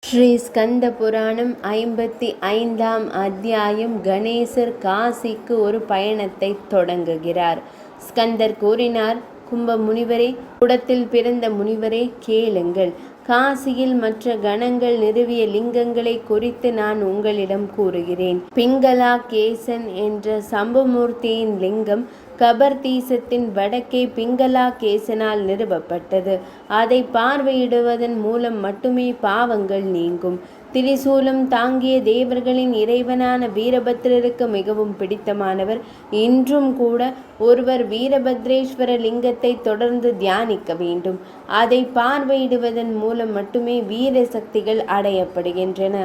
ஸ்ரீ ஸ்கந்த புராணம் 55ஆம் அத்தியாயம். கணேசர் காசிக்கு ஒரு பயணத்தை தொடங்குகிறார். ஸ்கந்தர் கூறினார், கும்ப முனிவரே, குடத்தில் பிறந்த முனிவரே, கேளுங்கள். காசியில் மற்ற கணங்கள் நிறுவிய லிங்கங்களை குறித்து நான் உங்களிடம் கூறுகிறேன். பிங்களா கேசன் என்ற சம்புமூர்த்தியின் லிங்கம் கபர்தீசத்தின் வடக்கே பிங்களா கேசனால் நிறுவப்பட்டது. அதை பார்வையிடுவதன் மூலம் மட்டுமே பாவங்கள் நீங்கும். திரிசூலம் தாங்கிய தேவர்களின் இறைவனான வீரபத்ரருக்கு மிகவும் பிடித்தமானவர். இன்றும் கூட ஒருவர் வீரபத்ரேஸ்வர லிங்கத்தை தொடர்ந்து தியானிக்க வேண்டும். அதை பார்வையிடுவதன் மூலம் மட்டுமே வீர சக்திகள் அடையப்படுகின்றன.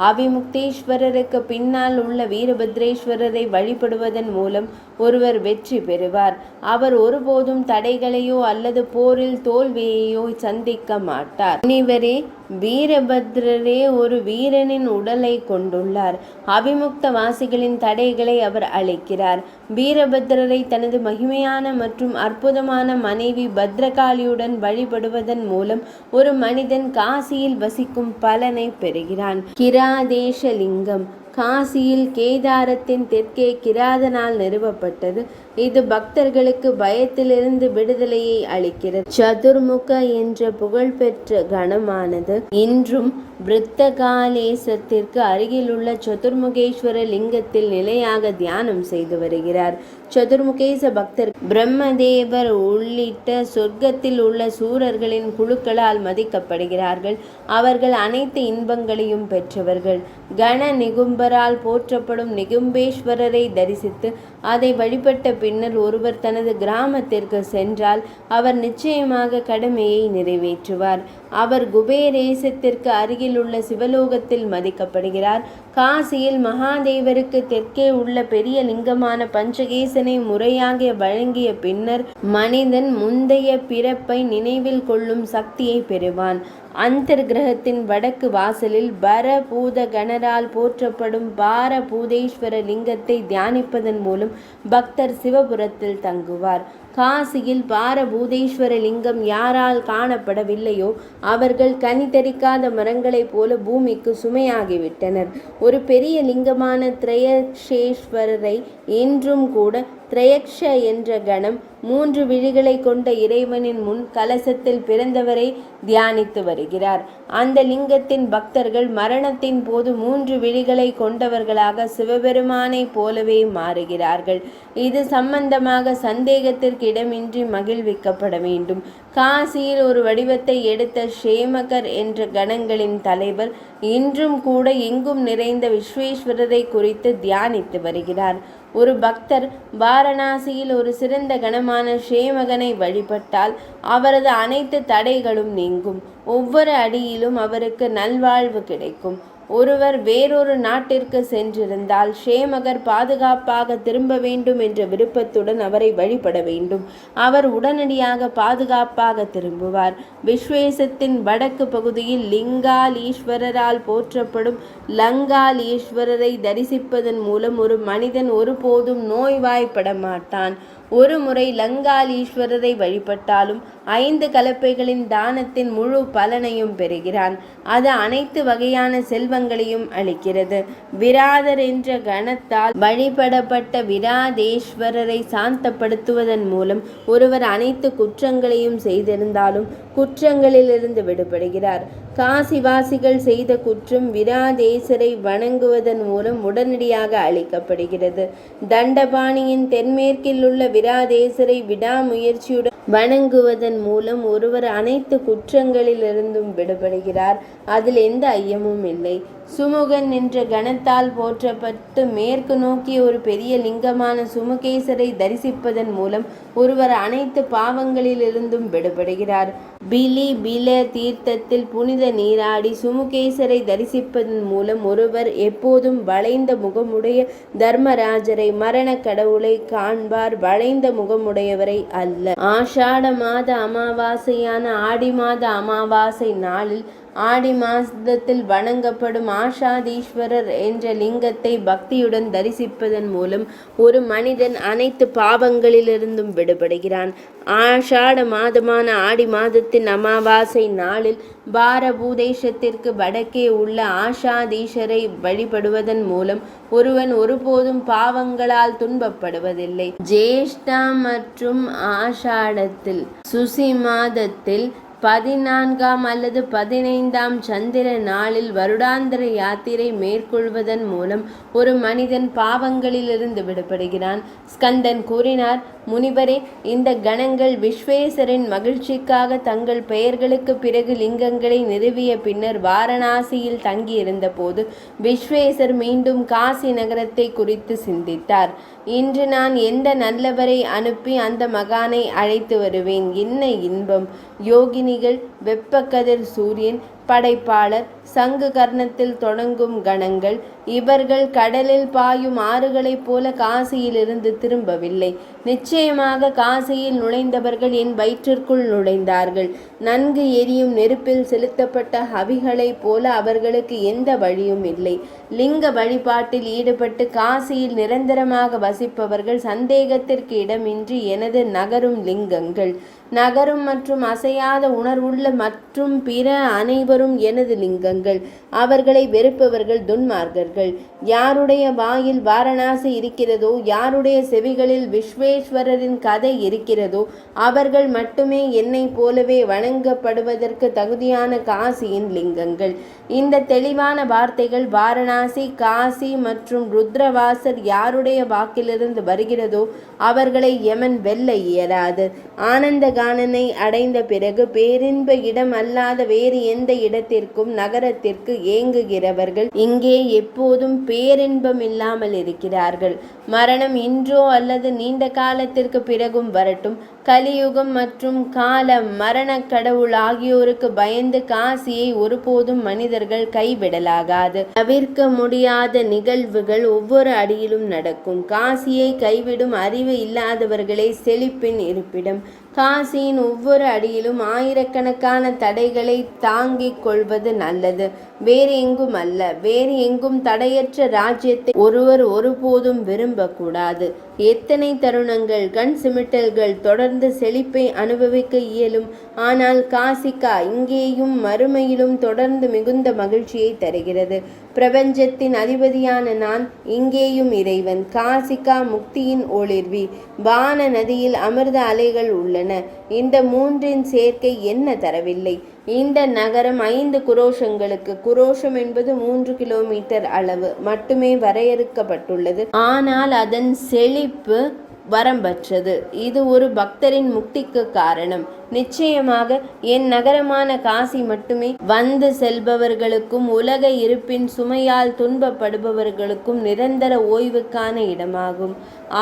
அவிமுக்தேஸ்வரருக்கு பின்னால் உள்ள வீரபத்ரேஸ்வரரை வழிபடுவதன் மூலம் ஒருவர் வெற்றி பெறுவார். அவர் ஒருபோதும் தடைகளையோ அல்லது போரில் தோல்வியையோ சந்திக்க மாட்டார். முனிவரே, வீரபத்ரரே ஒரு வீரனின் உடலை கொண்டுள்ளார். அவிமுக்த வாசிகளின் தடைகளை அவர் அழிக்கிறார். வீரபத்ரரை தனது மகிமையான மற்றும் அற்புதமான மனைவி பத்ரகாளியுடன் வழிபடுவதன் மூலம் ஒரு மனிதன் காசியில் வசிக்கும் பலனை பெறுகிறான். கிராதேஷ லிங்கம் காசியில் கேதாரத்தின் தெற்கே கிராதனால் நிறுவப்பட்டது. இது பக்தர்களுக்கு பயத்திலிருந்து விடுதலையை அளிக்கிறது. சதுர்முக என்ற புகழ்பெற்ற கணமானது இன்றும் விருத்தகாலேசத்திற்கு அருகிலுள்ள சதுர்முகேஸ்வர லிங்கத்தில் நிலையாக தியானம் செய்து வருகிறார். சதுர்முகேச பக்தர் பிரம்மதேவர் உள்ளிட்ட சொர்க்கத்தில் உள்ள சூரர்களின் குழுக்களால் மதிக்கப்படுகிறார்கள். அவர்கள் அனைத்து இன்பங்களையும் பெற்றவர்கள். கண நிகும்பரால் போற்றப்படும் நிகும்பேஸ்வரரை தரிசித்து அதை வழிபட்ட பின்னர் ஒருவர் தனது கிராமத்திற்கு சென்றால் அவர் நிச்சயமாக கடமையை நிறைவேற்றுவார். அவர் குபேரேசத்திற்கு அருகில் உள்ள சிவலோகத்தில் மதிக்கப்படுகிறார். காசியில் மகாதேவருக்கு தெற்கே உள்ள பெரிய லிங்கமான பஞ்சகேசனை முறையாக வழங்கிய பின்னர் மனிதன் முந்தைய பிறப்பை நினைவில் கொள்ளும் சக்தியை பெறுவான். அந்தர் கிரகத்தின் வடக்கு வாசலில் பரபூத கணரால் போற்றப்படும் பாரபூதேஸ்வர லிங்கத்தை தியானிப்பதன் மூலம் பக்தர் சிவபுரத்தில் தங்குவார். காசியில் பாரபூதேஸ்வர லிங்கம் யாரால் காணப்படவில்லையோ அவர்கள் கனி தரிக்காத மரங்களைப் போல பூமிக்கு சுமையாகிவிட்டனர். ஒரு பெரிய லிங்கமான திரையக்ஷேஸ்வரரை இன்றும் கூட திரையக்ஷ என்ற கணம் 3 விழிகளை கொண்ட இறைவனின் முன் கலசத்தில் பிறந்தவரை தியானித்து வருகிறார். அந்த லிங்கத்தின் பக்தர்கள் மரணத்தின் போது 3 விழிகளை கொண்டவர்களாக சிவபெருமானை போலவே மாறுகிறார்கள். இது சம்பந்தமாக சந்தேகத்திற்கு இடமின்றி மகிழ்விக்கப்பட வேண்டும். காசியில் ஒரு வடிவத்தை எடுத்த ஷேமகர் என்ற கணங்களின் தலைவர் இன்றும் கூட எங்கும் நிறைந்த விஸ்வேஸ்வரரை குறித்து தியானித்து வருகிறார். ஒரு பக்தர் வாரணாசியில் ஒரு சிறந்த கணமான ஷேமகனை வழிபட்டால் அவரது அனைத்து தடைகளும் நீங்கும். ஒவ்வொரு அடியிலும் அவருக்கு நல்வாழ்வு கிடைக்கும். ஒருவர் வேறொரு நாட்டிற்கு சென்றிருந்தால் ஷேமகர் பாதுகாப்பாக திரும்ப வேண்டும் என்ற விருப்பத்துடன் அவரை வழிபட வேண்டும். அவர் உடனடியாக பாதுகாப்பாக திரும்புவார். விஸ்வேசத்தின் வடக்கு பகுதியில் லிங்கால் ஈஸ்வரரால் போற்றப்படும் லங்கால் ஈஸ்வரரை தரிசிப்பதன் மூலம் ஒரு மனிதன் ஒருபோதும் நோய்வாய்ப்பட மாட்டான். ஒரு முறை லங்கால் ஈஸ்வரரை வழிபட்டாலும் 5 கலப்பைகளின் தானத்தின் முழு பலனையும் பெறுகிறான். அது அனைத்து வகையான செல்வங்களையும் அளிக்கிறது. விராதர் என்ற கணத்தால் வழிபடப்பட்ட விராதேஸ்வரரை சாந்தப்படுத்துவதன் மூலம் ஒருவர் அனைத்து குற்றங்களையும் செய்திருந்தாலும் குற்றங்களிலிருந்து விடுபடுகிறார். காசிவாசிகள் செய்த குற்றம் விராதேசரை வணங்குவதன் மூலம் உடனடியாக அளிக்கப்படுகிறது. தண்டபாணியின் தென்மேற்கில் உள்ள விராதேசரை விடாமுயற்சியுடன் வணங்குவதன் மூலம் ஒருவர் அனைத்து குற்றங்களிலிருந்தும் விடுபடுகிறார். அதில் எந்த ஐயமும் இல்லை. சுமுகன் என்ற கணத்தால் போற்றப்பட்டு மேற்கு நோக்கிய ஒரு பெரிய லிங்கமான சுமுகேசரை தரிசிப்பதன் மூலம் ஒருவர் அனைத்து பாவங்களிலிருந்தும் விடுபடுகிறார். பிலி பில தீர்த்தத்தில் புனித நீராடி சுமுகேசரை தரிசிப்பதன் மூலம் ஒருவர் எப்போதும் வளைந்த முகமுடைய தர்மராஜரை, மரண கடவுளை காண்பார். வளைந்த முகமுடையவரை அல்ல. ஆஷாட மாத அமாவாசையான ஆடி மாத அமாவாசை நாளில் ஆடி மாதத்தில் வணங்கப்படும் ஆஷாதீஸ்வரர் என்ற லிங்கத்தை பக்தியுடன் தரிசிப்பதன் மூலம் ஒரு மனிதன் அனைத்து பாவங்களிலிருந்தும் விடுபடுகிறான். ஆஷாட மாதமான ஆடி மாதத்தின் அமாவாசை நாளில் பாரபூதேசத்திற்கு வடக்கே உள்ள ஆஷாதீஸ்வரை வழிபடுவதன் மூலம் ஒருவன் ஒருபோதும் பாவங்களால் துன்பப்படுவதில்லை. ஜேஷ்டா மற்றும் ஆஷாடத்தில் சுசி மாதத்தில் 14ஆம் அல்லது 15ஆம் சந்திர நாளில் வருடாந்திர யாத்திரை மேற்கொள்வதன் மூலம் ஒரு மனிதன் பாவங்களிலிருந்து விடுபடுகிறான். ஸ்கந்தன் கூறினார், முனிவரே, இந்த கணங்கள் விஸ்வேசரின் மகிழ்ச்சிக்காக தங்கள் பெயர்களுக்கு பிறகு லிங்கங்களை நிறுவிய பின்னர் வாரணாசியில் தங்கியிருந்த போது விஸ்வேசர் மீண்டும் காசி நகரத்தை குறித்து சிந்தித்தார். இன்று நான் எந்த நல்லவரை அனுப்பி அந்த மகானை அழைத்து வருவேன்? என்ன இன்பம்! யோகினிகள், வெப்பக்கதிர் சூரியன், படைப்பாளர், சங்கு கர்ணத்தில் தொடங்கும் கணங்கள், இவர்கள் கடலில் பாயும் ஆறுகளைப் போல காசியிலிருந்து திரும்பவில்லை. நிச்சயமாக காசியில் நுழைந்தவர்கள் என் வயிற்றிற்குள் நுழைந்தார்கள். நன்கு எரியும் நெருப்பில் செலுத்தப்பட்ட ஹவிகளைப் போல அவர்களுக்கு எந்த வழியும் இல்லை. லிங்க வழிபாட்டில் ஈடுபட்டு காசியில் நிரந்தரமாக வசிப்பவர்கள் சந்தேகத்திற்கு இடமின்றி எனது நகரும் லிங்கங்கள். நகரும் மற்றும் அசையாத உணர்வுள்ள மற்றும் பிற அனைவரும் எனது லிங்கங்கள். அவர்களை வெறுப்பவர்கள் துன்மார்க்கர்கள். யாருடைய வாயில் வாரணாசி இருக்கிறதோ, யாருடைய செவிகளில் விஸ்வேஸ்வரரின் கதை இருக்கிறதோ, அவர்கள் மட்டுமே என்னை போலவே வணங்கப்படுவதற்கு தகுதியான காசியின் லிங்கங்கள். இந்த தெளிவான வார்த்தைகள் வாரணாசி, காசி மற்றும் ருத்ரவாசர் யாருடைய வாக்கிலிருந்து வருகிறதோ அவர்களை யமன் வெல்ல இயலாது. ஆனந்த கானனை அடைந்த பிறகு பேரின்ப இடம் அல்லாத வேறு எந்த இடத்திற்கும் நகரத்திற்கு ஏங்குகிறவர்கள் இங்கே எப்போதும் பேரின்பம் இல்லாமல் இருக்கிறார்கள். மரணம் இன்றோ அல்லது நீண்ட காலத்திற்கு பிறகும் வரட்டும். கலியுகம் மற்றும் காலம், மரண கடவுள் ஆகியோருக்கு பயந்து காசியை ஒருபோதும் மனிதர்கள் கைவிடலாகாது. தவிர்க்க முடியாத நிகழ்வுகள் ஒவ்வொரு அடியிலும் நடக்கும். காசியை கைவிடும் அறிவு இல்லாதவர்களே செழிப்பின் இருப்பிடம். காசியின் ஒவ்வொரு அடியிலும் ஆயிரக்கணக்கான தடைகளை தாங்கிக் கொள்வது நல்லது, வேறு எங்கும் அல்ல. வேறு எங்கும் தடையற்ற ராஜ்யத்தை ஒருவர் ஒருபோதும் விரும்பக்கூடாது. எத்தனை தருணங்கள், கண் சிமிட்டல்கள் தொடர்ந்து செழிப்பை அனுபவிக்க இயலும். ஆனால் காசிகா இங்கேயும் மறுமையிலும் தொடர்ந்து மிகுந்த மகிழ்ச்சியை தருகிறது. பிரபஞ்சத்தின் அதிபதியான நான், இங்கேயும் இறைவன். காசிகா முக்தியின் ஒளிர்வி. வான நதியில் அமிர்த அலைகள் உள்ளன. இந்த மூன்றின் சேர்க்கை என்ன தரவில்லை? இந்த நகரம் 5 குரோஷங்களுக்கு, குரோஷம் என்பது 3 கிலோமீட்டர் அளவு மட்டுமே வரையறுக்கப்பட்டுள்ளது. ஆனால் அதன் செழிப்பு வரம்பற்றது. இது ஒரு பக்தரின் முக்திக்கு காரணம். நிச்சயமாக என் நகரமான காசி மட்டுமே வந்து செல்பவர்களுக்கும் உலக இருப்பின் சுமையால் துன்பப்படுபவர்களுக்கும் நிரந்தர ஓய்வுக்கான இடமாகும்.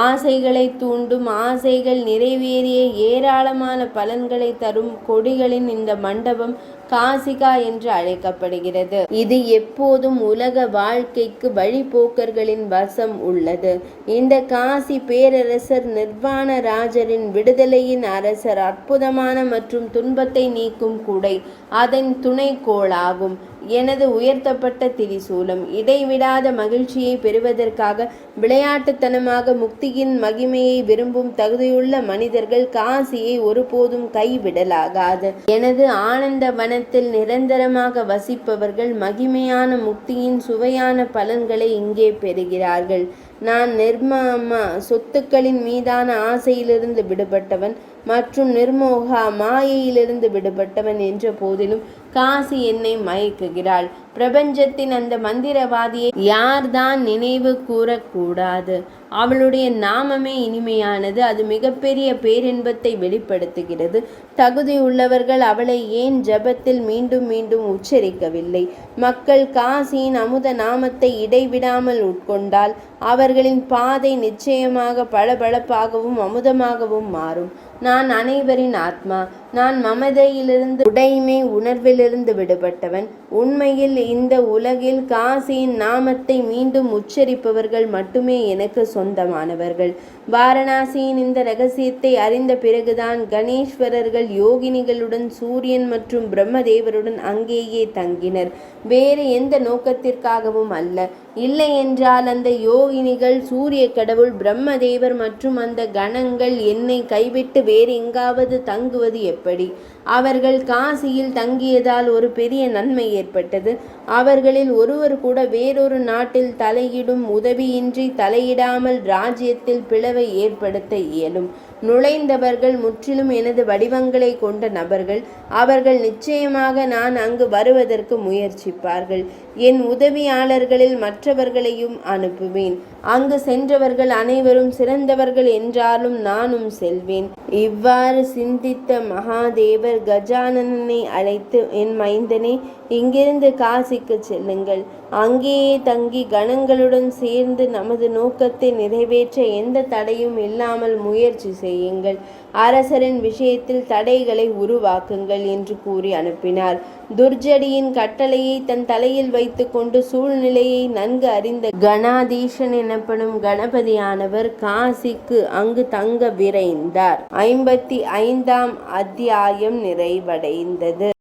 ஆசைகளை தூண்டும், ஆசைகள் நிறைவேறிய ஏராளமான பலன்களை தரும் கொடிகளின் இந்த மண்டபம் காசிகா என்று அழைக்கப்படுகிறது. இது எப்போதும் உலக வாழ்க்கைக்கு வழிபோக்கர்களின் வசம் உள்ளது. இந்த காசி பேரரசர் நிர்வாண ராஜரின் விடுதலையின் அரசர், அற்புதமான மற்றும் துன்பத்தை நீக்கும் குடை, அதன் துணைக்கோளாகும். எனது உயர்த்தப்பட்ட திரிசூலம் இடைவிடாத மகிழ்ச்சியை பெறுவதற்காக விளையாட்டுத்தனமாக முக்தியின் மகிமையை விரும்பும் தகுதியுள்ள மனிதர்கள் காசியை ஒருபோதும் கைவிடலாகாது. எனது ஆனந்த வனத்தில் நிரந்தரமாக வசிப்பவர்கள் மகிமையான முக்தியின் சுவையான பலன்களை இங்கே பெறுகிறார்கள். நான் நிர்மமா சொத்துக்களின் மீதான ஆசையிலிருந்து விடுபட்டவன் மற்றும் நிர்மோகா மாயையிலிருந்து விடுபட்டவன் என்ற போதிலும் காசி என்னை மயக்குகிறாள். பிரபஞ்சத்தின் அந்த மந்திரவாதியை யார்தான் நினைவு கூறக்கூடாது? அவளுடைய நாமமே இனிமையானது. அது மிகப்பெரிய பேரின்பத்தை வெளிப்படுத்துகிறது. தகுதியுள்ளவர்கள் அவளை ஏன் ஜபத்தில் மீண்டும் மீண்டும் உச்சரிக்கவில்லை? மக்கள் காசியின் அமுத நாமத்தை இடைவிடாமல் உட்கொண்டால் அவர்களின் பாதை நிச்சயமாக பளபளப்பாகவும் அமுதமாகவும் மாறும். நான் அனைவரின் ஆத்மா. நான் மமதையிலிருந்து உடைமை உணர்விலிருந்து விடுபட்டவன். உண்மையில் இந்த உலகில் காசியின் நாமத்தை மீண்டும் உச்சரிப்பவர்கள் மட்டுமே எனக்கு சொந்தமானவர்கள். வாரணாசியின் இந்த இரகசியத்தை அறிந்த பிறகுதான் கணேஸ்வரர்கள் யோகினிகளுடன் சூரியன் மற்றும் பிரம்மதேவருடன் அங்கேயே தங்கினர். வேறு எந்த நோக்கத்திற்காகவும் அல்ல. இல்லை என்றால் அந்த யோகினிகள், சூரிய கடவுள், பிரம்மதேவர் மற்றும் அந்த கணங்கள் என்னை கைவிட்டு வேறு எங்காவது தங்குவது எப்படி? அவர்கள் காசியில் தங்கியதால் ஒரு பெரிய நன்மை ஏற்பட்டது. அவர்களில் ஒருவர் கூட வேறொரு நாட்டில் தலையிடும் உதவியின்றி தலையிடாமல் ராஜ்யத்தில் பிளவை ஏற்படுத்த இயலும். நுழைந்தவர்கள் முற்றிலும் எனது வடிவங்களை கொண்ட நபர்கள். அவர்கள் நிச்சயமாக நான் அங்கு வருவதற்கு முயற்சிப்பார்கள். என் உதவியாளர்களில் மற்றவர்களையும் அனுப்புவேன். அங்கு சென்றவர்கள் அனைவரும் சிறந்தவர்கள் என்றாலும் நானும் செல்வேன். இவ்வாறு சிந்தித்த மகாதேவர் கஜானனனை அழைத்து, என் மைந்தனே, இங்கிருந்து காசிக்கு செல்லுங்கள். அங்கேயே தங்கி கணங்களுடன் சேர்ந்து நமது நோக்கத்தை நிறைவேற்ற எந்த தடையும் இல்லாமல் முயற்சி செய்யுங்கள். அரசரின் விஷயத்தில் தடைகளை உருவாக்குங்கள் என்று கூறி அனுப்பினார். துர்ஜடியின் கட்டளையை தன் தலையில் வைத்து கொண்டு சூழ்நிலையை நன்கு அறிந்த கணாதீசன் எனப்படும் கணபதியானவர் காசிக்கு அங்கு தங்க விரைந்தார். 55ஆம் அத்தியாயம் நிறைவடைந்தது.